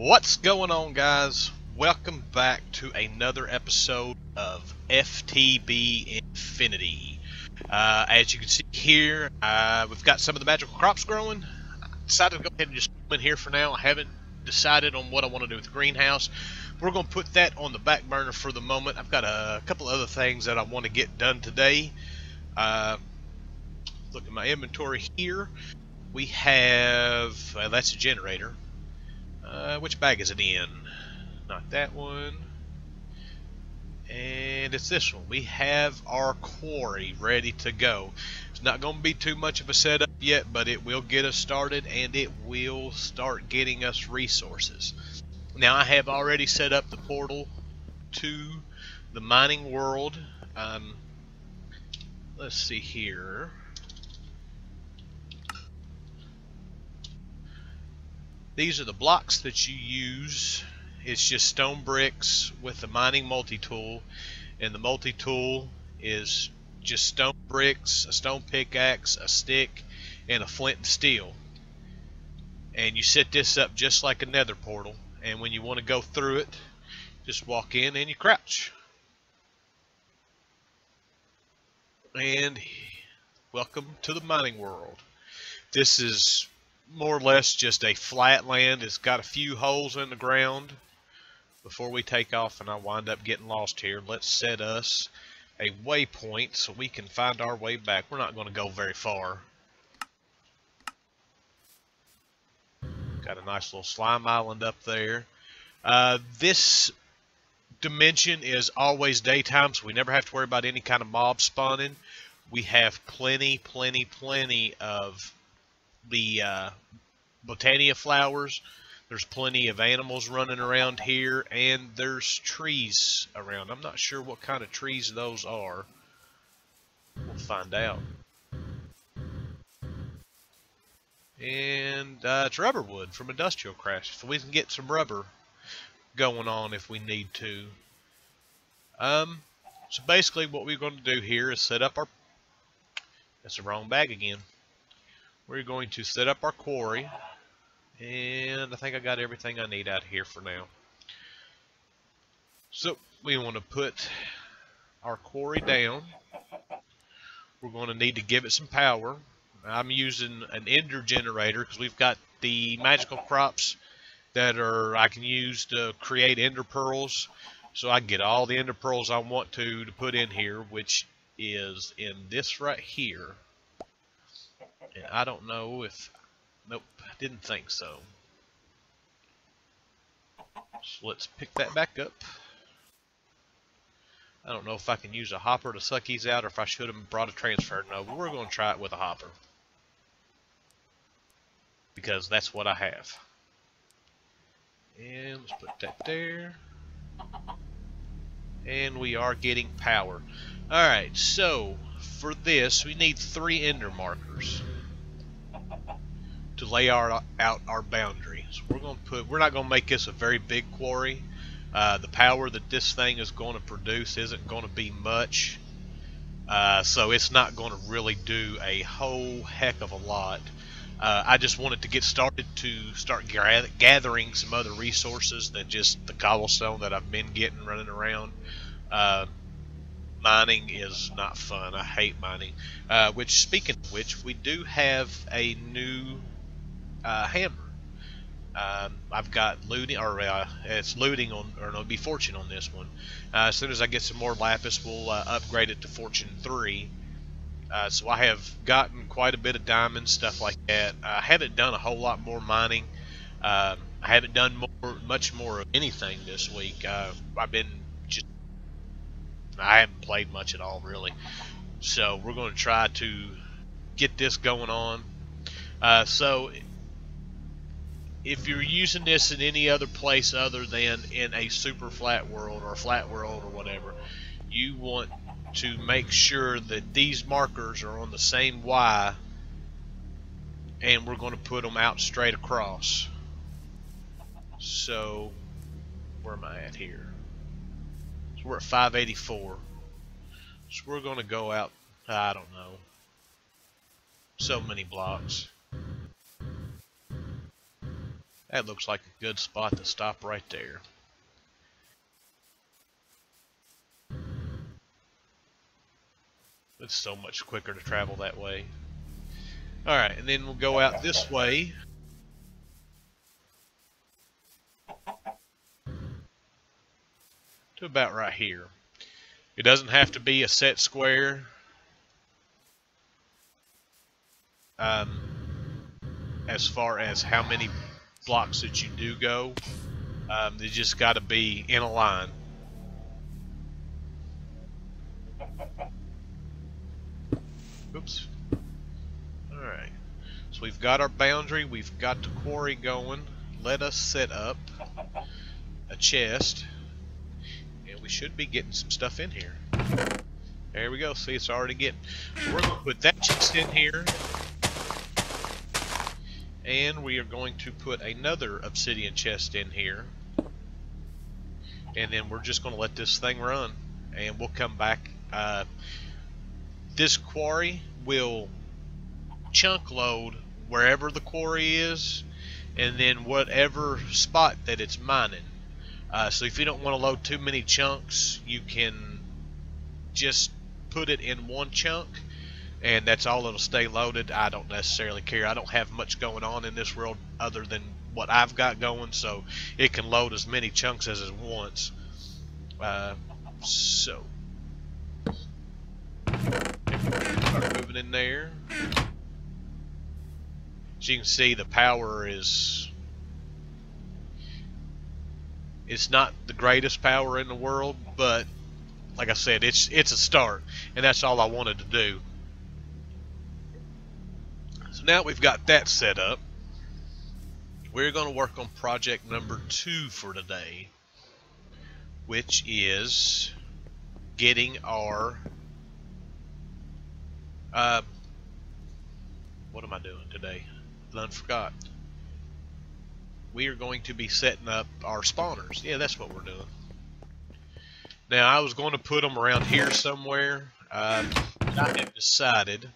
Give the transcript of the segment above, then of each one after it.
What's going on, guys? Welcome back to another episode of FTB Infinity. As you can see here, we've got some of the magical crops growing. I decided to go ahead and just come in here for now. I haven't decided on what I want to do with the greenhouse. We're going to put that on the back burner for the moment. I've got a couple other things that I want to get done today. Look at my inventory here. We have, that's a generator. Which bag is it in? Not that one. And it's this one. We have our quarry ready to go. It's not going to be too much of a setup yet, but it will get us started and it will start getting us resources. Now, I have already set up the portal to the mining world. Let's see here. These are the blocks that you use. It's just stone bricks with the mining multi-tool, and the multi-tool is just stone bricks, a stone pickaxe, a stick, and a flint and steel. And you set this up just like a nether portal, and when you want to go through it, just walk in and you crouch. And welcome to the mining world. This is more or less just a flat land. It's got a few holes in the ground. Before we take off and I wind up getting lost here, let's set us a waypoint so we can find our way back. We're not going to go very far. Got a nice little slime island up there. This dimension is always daytime, so we never have to worry about any kind of mob spawning. We have plenty of the botania flowers. There's plenty of animals running around here, and there's trees around. I'm not sure what kind of trees those are. We'll find out. And it's rubber wood from Industrial Crash, so we can get some rubber going on if we need to. So basically what we're going to do here is set up our... That's the wrong bag again. We're going to set up our quarry, and I think I got everything I need out here for now. So we want to put our quarry down. We're going to need to give it some power. I'm using an ender generator because we've got the magical crops that I can use to create ender pearls. So I can get all the ender pearls I want to put in here, which is in this right here. And I don't know if... Nope, didn't think so. So let's pick that back up. I don't know if I can use a hopper to suck these out or if I should have brought a transfer. No, but we're going to try it with a hopper. Because that's what I have. And let's put that there. And we are getting power. Alright, so for this we need 3 ender markers to lay out our boundary. So we're not going to make this a very big quarry. The power that this thing is going to produce isn't going to be much. So it's not going to really do a whole heck of a lot. I just wanted to get started to start gathering some other resources than just the cobblestone that I've been getting running around. Mining is not fun. I hate mining. Which, speaking of which, we do have a new hammer. I've got looting, or it's looting on, or it'll be fortune on this one. As soon as I get some more lapis, we'll upgrade it to fortune 3. So I have gotten quite a bit of diamonds, stuff like that. I haven't done a whole lot more mining. I haven't done much more of anything this week. I haven't played much at all, really. So we're going to try to get this going on. So if you're using this in any other place other than in a super flat world or a flat world or whatever, you want to make sure that these markers are on the same Y, and we're going to put them out straight across. So where am I at here? So we're at 584. So we're going to go out, I don't know, so many blocks. That looks like a good spot to stop right there. It's so much quicker to travel that way. Alright, and then we'll go out this way. To about right here. It doesn't have to be a set square. As far as how many blocks that you do go, they just got to be in a line. Oops. Alright. So we've got our boundary, we've got the quarry going. Let us set up a chest. And we should be getting some stuff in here. There we go. See, it's already getting. So we're going to put that chest in here. And we are going to put another obsidian chest in here. And then we're just going to let this thing run. And we'll come back. This quarry will chunk load wherever the quarry is. And then whatever spot that it's mining. So if you don't want to load too many chunks, you can just put it in one chunk. And that's all it'll stay loaded. I don't necessarily care. I don't have much going on in this world other than what I've got going, so it can load as many chunks as it wants. So start moving in there. As you can see, the power is, it's not the greatest power in the world, but like I said, it's a start, and that's all I wanted to do. So now we've got that set up. We're going to work on project number 2 for today, which is getting our what am I doing today? I forgot. We are going to be setting up our spawners. Yeah, that's what we're doing. Now, I was going to put them around here somewhere. I have decided.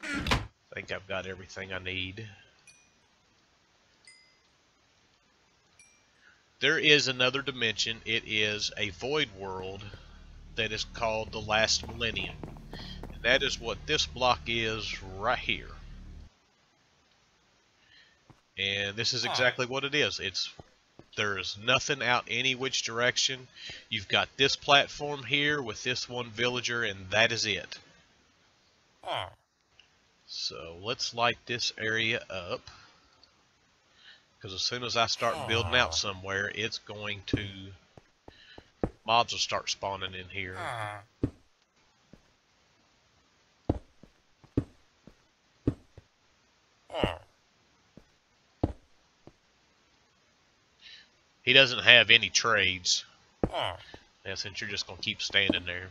I think I've got everything I need. There is another dimension. It is a void world that is called the Last Millennium. And that is what this block is right here. And this is exactly what it is. There's nothing out any which direction. You've got this platform here with this one villager, and that is it. So let's light this area up, because as soon as I start building out somewhere, it's going to, mobs will start spawning in here. He doesn't have any trades. Yeah, since you're just going to keep standing there.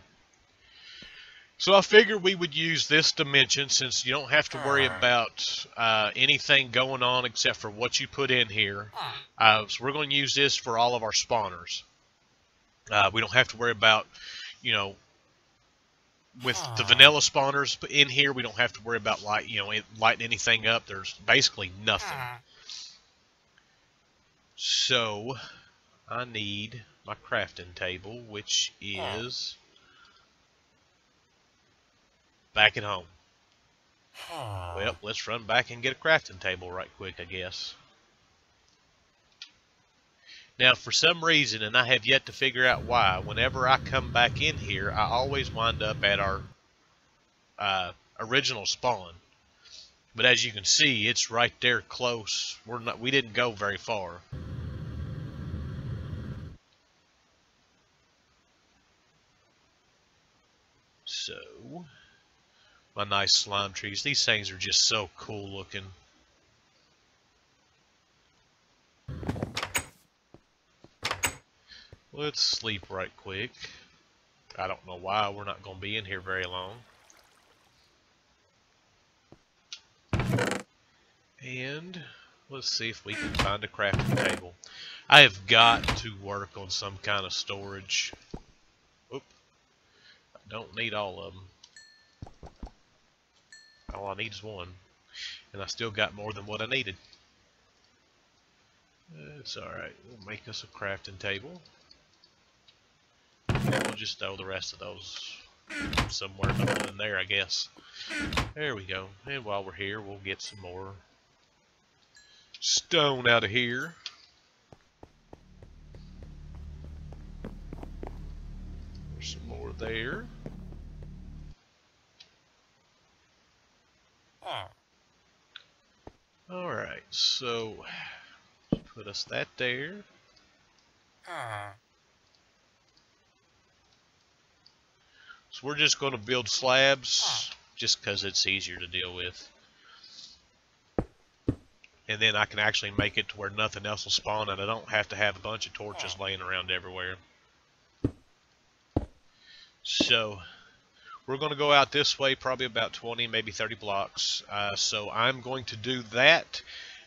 So I figured we would use this dimension since you don't have to worry about anything going on except for what you put in here. So we're going to use this for all of our spawners. We don't have to worry about, you know, with the vanilla spawners in here, we don't have to worry about lighting anything up. There's basically nothing. So I need my crafting table, which is back at home. Well, let's run back and get a crafting table right quick, I guess. Now, for some reason, and I have yet to figure out why, whenever I come back in here, I always wind up at our original spawn. But as you can see, it's right there close. We didn't go very far. So, my nice slime trees. These things are just so cool looking. Let's sleep right quick. I don't know why. We're not going to be in here very long. And let's see if we can find a crafting table. I have got to work on some kind of storage. Oop. I don't need all of them. All I need is one. And I still got more than what I needed. It's alright. We'll make us a crafting table. We'll just throw the rest of those somewhere in there, I guess. There we go. And while we're here, we'll get some more stone out of here. There's some more there. Alright, so put us that there. So we're just going to build slabs just because it's easier to deal with. And then I can actually make it to where nothing else will spawn and I don't have to have a bunch of torches laying around everywhere. So we're going to go out this way probably about 20, maybe 30 blocks. So I'm going to do that.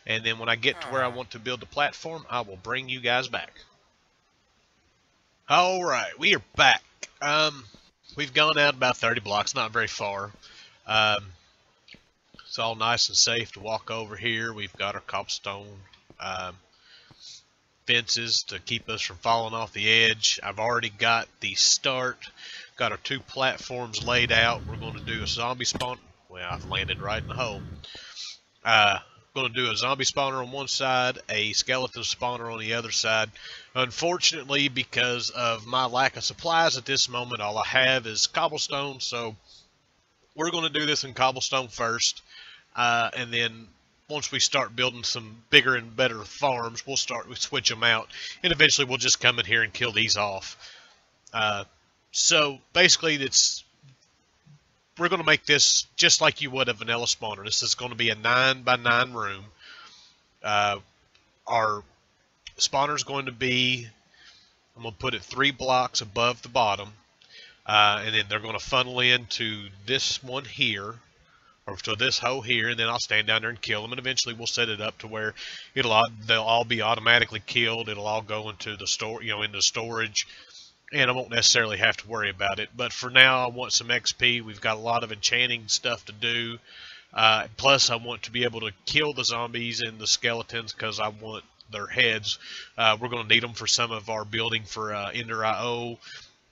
And then when I get to where I want to build the platform, I will bring you guys back. Alright, we are back. We've gone out about 30 blocks, not very far. It's all nice and safe to walk over here. We've got our cobblestone fences to keep us from falling off the edge. I've already got the start. Got our 2 platforms laid out. We're going to do a zombie spawn. Well, I've landed right in the hole. Going to do a zombie spawner on one side, a skeleton spawner on the other side. Unfortunately, because of my lack of supplies at this moment, all I have is cobblestone, so we're going to do this in cobblestone first, and then once we start building some bigger and better farms, we'll switch them out, and eventually we'll just come in here and kill these off. So basically, we're going to make this just like you would a vanilla spawner. This is going to be a 9x9 room. Our spawner is going to be, I'm going to put it 3 blocks above the bottom. And then they're going to funnel into this one here, or to this hole here, and then I'll stand down there and kill them. And eventually we'll set it up to where they'll all be automatically killed. It'll all go into the into storage. And I won't necessarily have to worry about it. But for now, I want some XP. We've got a lot of enchanting stuff to do. Plus, I want to be able to kill the zombies and the skeletons because I want their heads. We're going to need them for some of our building for Ender IO.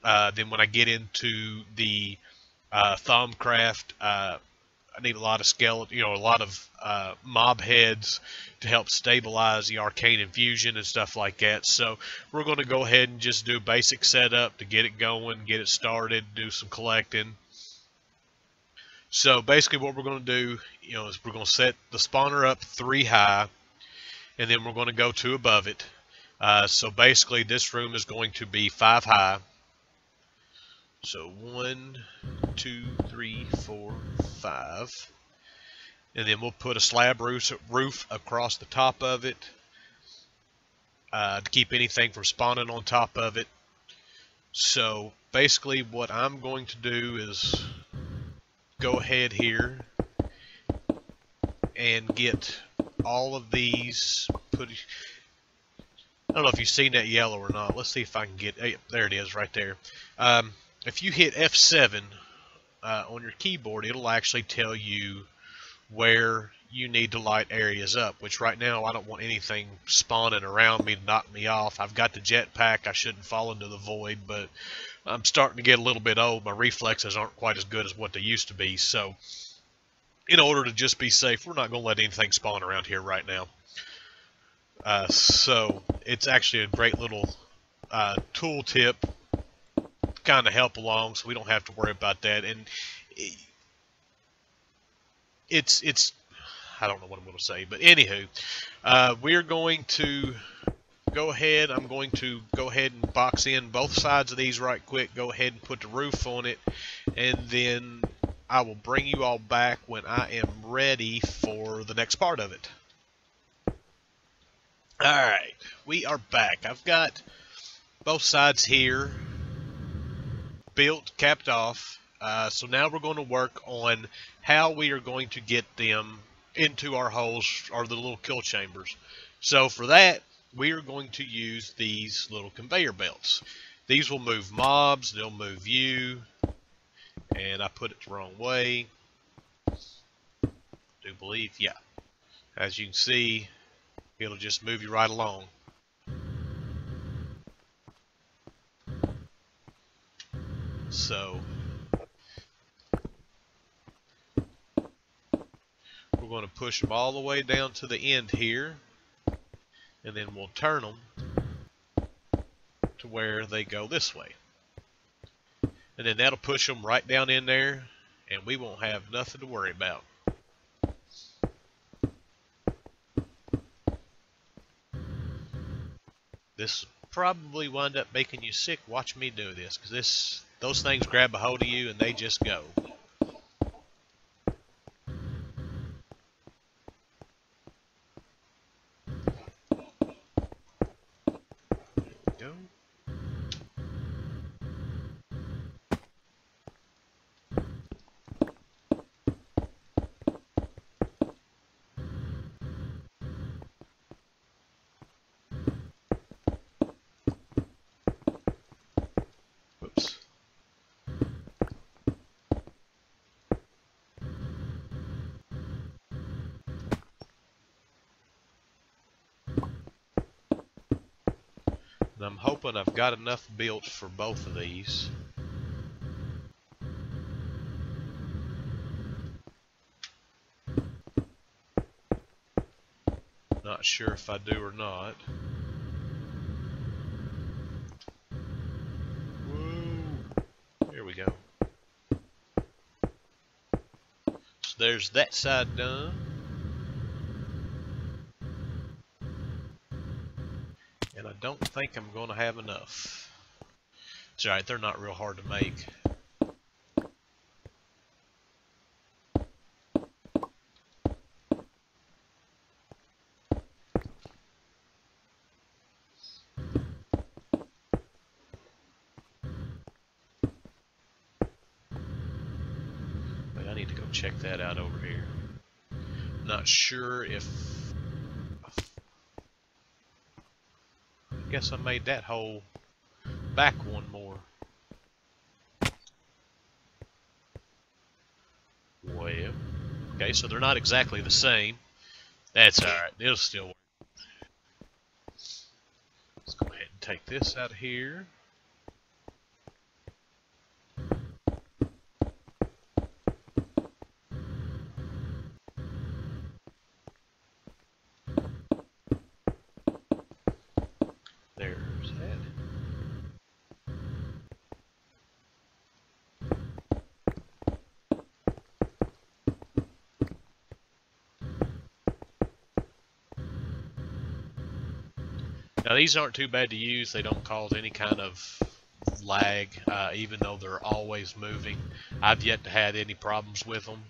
Then when I get into the Thumbcraft, I need a lot of skeleton, a lot of mob heads to help stabilize the arcane infusion and stuff like that. So we're going to go ahead and just do a basic setup to get it going, get it started, do some collecting. So basically what we're going to do, is we're going to set the spawner up 3 high, and then we're going to go 2 above it. So basically this room is going to be 5 high. So 1, 2, 3, 4, 5. And then we'll put a slab roof across the top of it to keep anything from spawning on top of it. So basically what I'm going to do is go ahead here and get all of these put. I don't know if you've seen that yellow or not. Let's see if I can get. Hey, there it is, right there. If you hit F7 on your keyboard, it'll actually tell you where you need to light areas up, which right now I don't want anything spawning around me to knock me off. I've got the jetpack. I shouldn't fall into the void, but I'm starting to get a little bit old. My reflexes aren't quite as good as what they used to be. So in order to just be safe, we're not going to let anything spawn around here right now. So it's actually a great little tool tip kind of help along, so we don't have to worry about that. And it's I don't know what I'm going to say, but anywho, we're going to go ahead. I'm going to go ahead and box in both sides of these right quick. Go ahead and put the roof on it, and then I will bring you all back when I am ready for the next part of it. Alright, we are back. I've got both sides here built, capped off. So now we're going to work on how we are going to get them into our holes, or the little kill chambers. So for that, we are going to use these little conveyor belts. These will move mobs, they'll move you, and I put it the wrong way. I do believe, yeah. As you can see, It'll just move you right along. So we're going to push them all the way down to the end here, and then we'll turn them to where they go this way. And then that'll push them right down in there, and we won't have nothing to worry about. This will probably wind up making you sick. Watch me do this, because those things grab a hold of you and they just go. There we go. Whoops. And I'm hoping I've got enough built for both of these. Not sure if I do or not. Whoa. Here we go. So there's that side done. And I don't think I'm going to have enough. It's alright, they're not real hard to make. Wait, I need to go check that out over here. Not sure if... I guess I made that whole back one more. Well, okay, so they're not exactly the same. That's alright, it'll still work. Let's go ahead and take this out of here. There's that. Now these aren't too bad to use. They don't cause any kind of lag, even though they're always moving. I've yet to have any problems with them.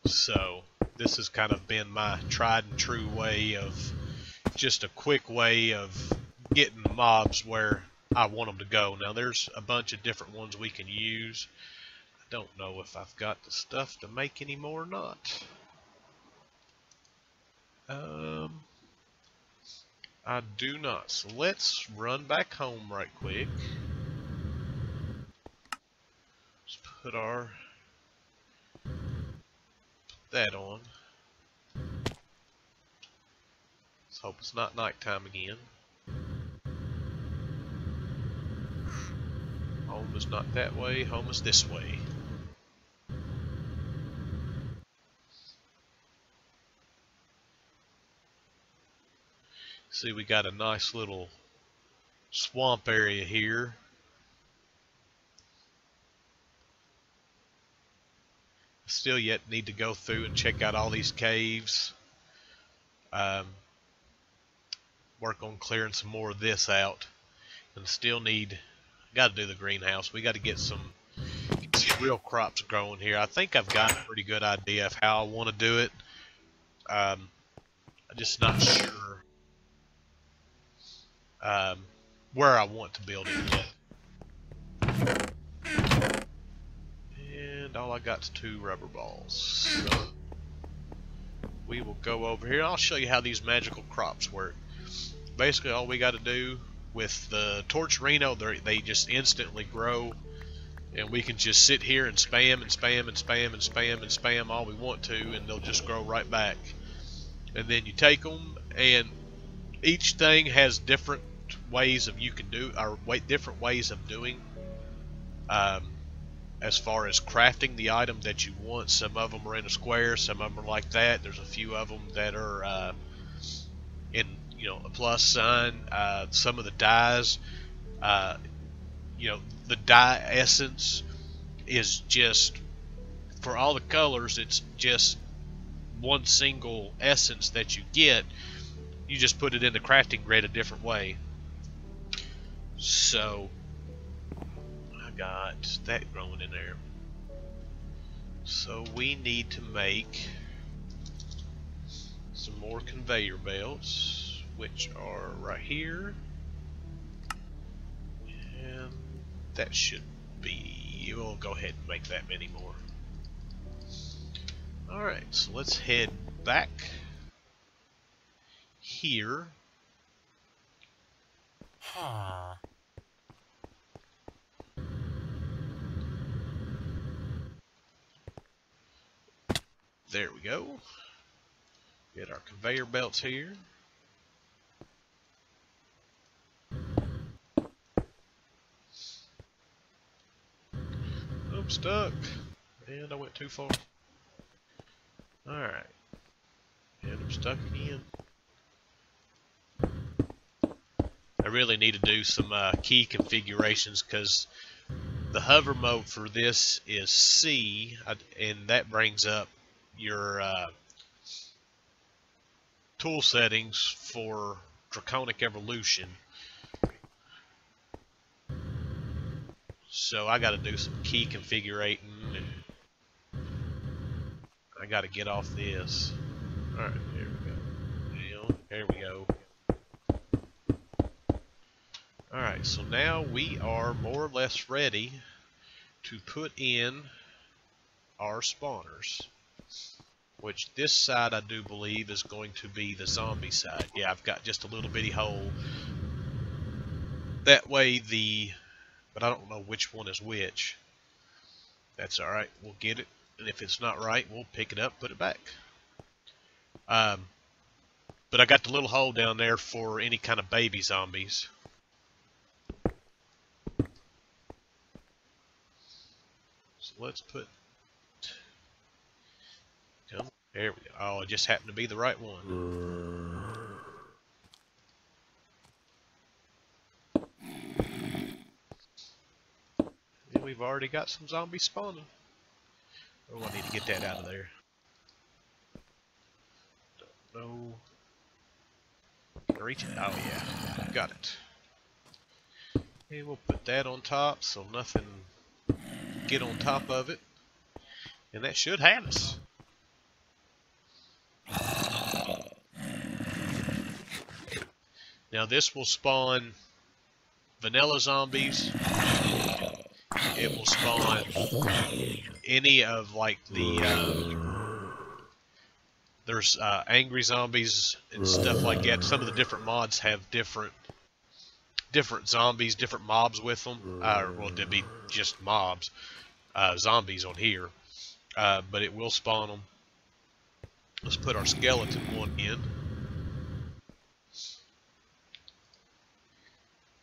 So this has kind of been my tried and true way of just a quick way of getting mobs where I want them to go. Now there's a bunch of different ones we can use. I don't know if I've got the stuff to make any more or not. I do not. So let's run back home right quick. Let's put that on. Let's hope it's not nighttime again. Home is not that way, home is this way. See, we got a nice little swamp area here. Still yet need to go through and check out all these caves. Work on clearing some more of this out. And still got to do the greenhouse. We got to get some real crops growing here. I think I've got a pretty good idea of how I want to do it. I'm just not sure where I want to build it yet. And all I got is 2 rubber balls. So we will go over here. I'll show you how these magical crops work. Basically, all we got to do with the torch Reno, they just instantly grow, and we can just sit here and spam and spam and spam and spam and spam all we want to, and they'll just grow right back. and then you take them, and each thing has different ways of different ways of doing. Um, as far as crafting the item that you want, some of them are in a square, some of them are like that. There's a few of them that are in a plus sign. Some of the dyes, uh, the dye essence is just for all the colors. It's just one single essence that you get. You just put it in the crafting grid a different way. So I got that growing in there. So we need to make some more conveyor belts, which are right here, and that should be, we'll go ahead and make that many more. Alright, so let's head back here. There we go. Get our conveyor belts here. I'm stuck. And I went too far. Alright. And I'm stuck again. I really need to do some key configurations, because the hover mode for this is C, and that brings up your tool settings for Draconic Evolution. So I got to do some key configurating. I got to get off this. Alright, there we go. There we go. Alright, so now we are more or less ready to put in our spawners. Which this side I do believe is going to be the zombie side. Yeah, I've got just a little bitty hole. That way but I don't know which one is which. That's alright, we'll get it. And if it's not right, we'll pick it up, put it back. But I got the little hole down there for any kind of baby zombies. So let's put... There we go. Oh, it just happened to be the right one. And we've already got some zombies spawning. Oh, I need to get that out of there. Don't know. Can I reach it? Oh yeah, got it. And we'll put that on top so nothing get on top of it. And that should have us. Now this will spawn vanilla zombies. It will spawn any of like there's angry zombies and stuff like that. Some of the different mods have different zombies, different mobs with them. Well, they'd be just mobs, zombies on here. But it will spawn them. Let's put our skeleton one in.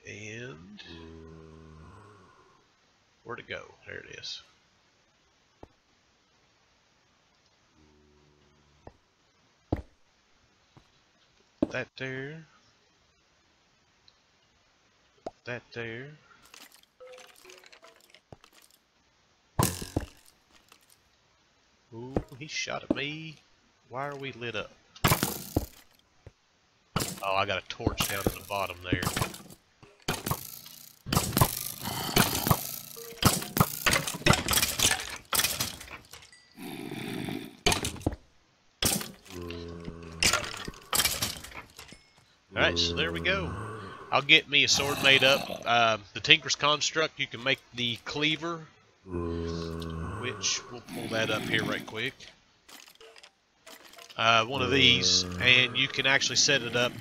And where'd it go? There it is. That there. That there. Ooh, he shot at me. Why are we lit up? Oh, I got a torch down at the bottom there. Alright, so there we go. I'll get me a sword made up. The Tinker's Construct, you can make the cleaver, which we'll pull that up here right quick. One of these, and you can actually set it up.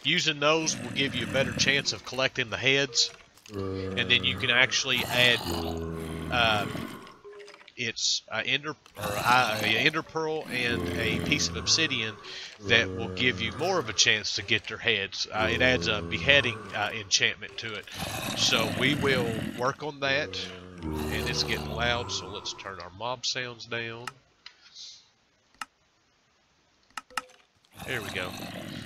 Using those will give you a better chance of collecting the heads, and then you can actually add It's ender pearl and a piece of obsidian that will give you more of a chance to get their heads. It adds a beheading enchantment to it. So we will work on that, and it's getting loud, so let's turn our mob sounds down. There we go.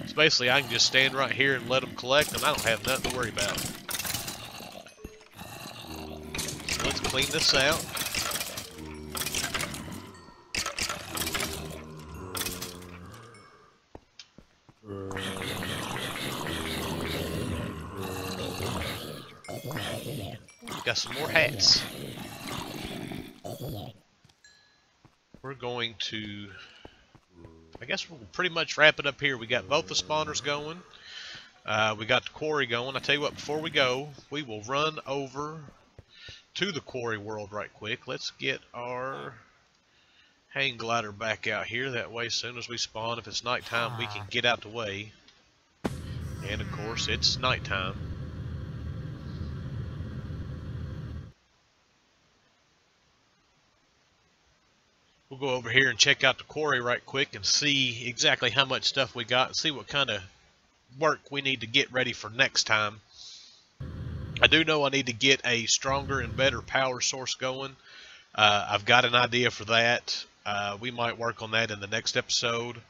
So basically I can just stand right here and let them collect, and I don't have nothing to worry about. So let's clean this out. Got some more hats. We're going to, I guess we'll pretty much wrap it up here. We got both the spawners going. We got the quarry going. I tell you what, before we go, we will run over to the quarry world right quick. Let's get our hang glider back out here. That way, as soon as we spawn, if it's nighttime, we can get out the way. And of course, it's nighttime. We'll go over here and check out the quarry right quick and see exactly how much stuff we got and see what kind of work we need to get ready for next time. I do know I need to get a stronger and better power source going. I've got an idea for that. We might work on that in the next episode.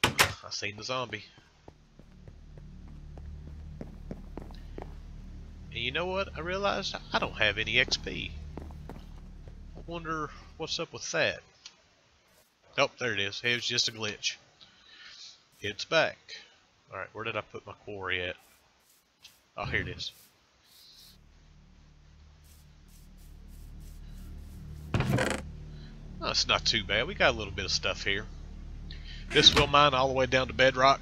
I seen the zombie. And you know what? I realized I don't have any XP. I wonder what's up with that. Oh, there it is. It was just a glitch. It's back. Alright, where did I put my quarry at? Oh, here it is. Oh, it's not too bad. We got a little bit of stuff here. This will mine all the way down to bedrock.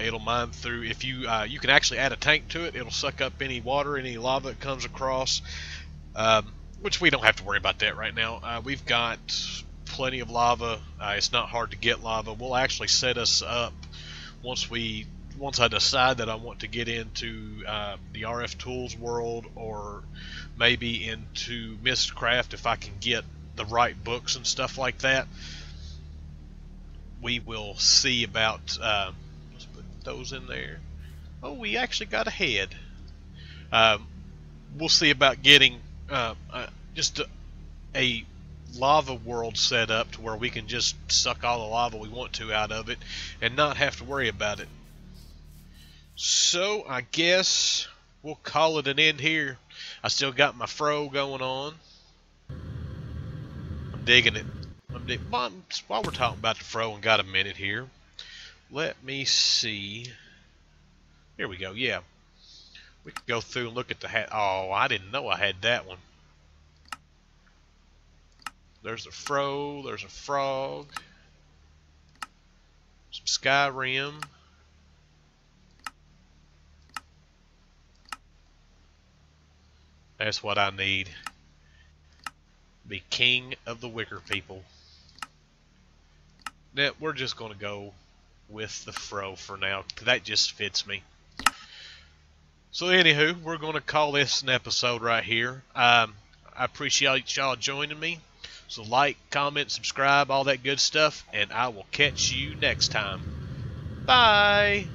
It'll mine through, if you you can actually add a tank to it. It'll suck up any water, any lava that comes across, which we don't have to worry about that right now. We've got plenty of lava. It's not hard to get lava. We'll actually set us up once I decide that I want to get into the RF Tools world, or maybe into Mistcraft if I can get the right books and stuff like that. We will see about, let's put those in there. Oh, we actually got a head. We'll see about getting just a lava world set up to where we can just suck all the lava we want to out of it and not have to worry about it. So I guess we'll call it an end here. I still got my fro going on. I'm digging it. While we're talking about the fro and got a minute here, let me see. Here we go. Yeah, we can go through and look at the hat. Oh, I didn't know I had that one. There's a fro. There's a frog. Some Skyrim. That's what I need. Be king of the wicker people. Now, we're just going to go with the fro for now. That just fits me. So anywho, we're going to call this an episode right here. I appreciate y'all joining me. So like, comment, subscribe, all that good stuff. And I will catch you next time. Bye!